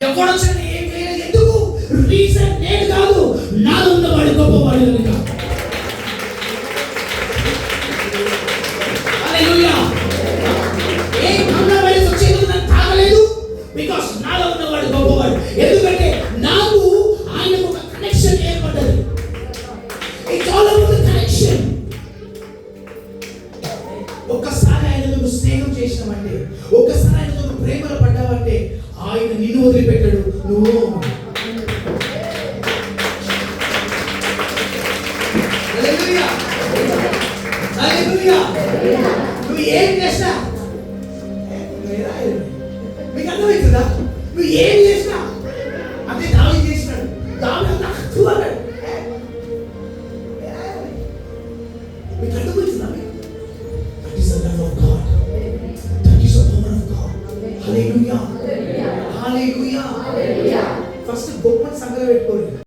ఎవడొచ్చని ఏం చేయలేదు. ఎందుకు? రీజన్ నేను కాదు, నాలో ఉన్నవాడు గొప్పవాడు కనుక. హల్లెలూయా. ఏ కరోనా వైరస్ వచ్చేందుకు నాకు తాగలేదు, బికాస్ నాలో ఉన్నవాడు గొప్పవాడు. ఎందుకంటే నాకు ఆయనకు ఒక కనెక్షన్ ఏర్పడ్డది. It's all about the connection. ఒక్కసారి ఆయనతో స్నేహం చేసినామంటే, ఒక్కసారి ఆయనతో ప్రేమలో పడ్డావంటే ఆయన నిన్ను వదిలిపెట్టాడు. నువ్వు హల్లెలూయా హల్లెలూయా. నువ్వు ఏం చేసినా, మీకు అర్థమవుతుందా? నువ్వు ఏం చేసినా అదే దావీదు చేసినాడు. దావీదు నాకు అన్నాడు. మీకు అర్థమవుతుందా? That is the love of God. That is the power of God. Hallelujah. Hallelujah. First గొప్ప సంగతి పెట్టుకోండి.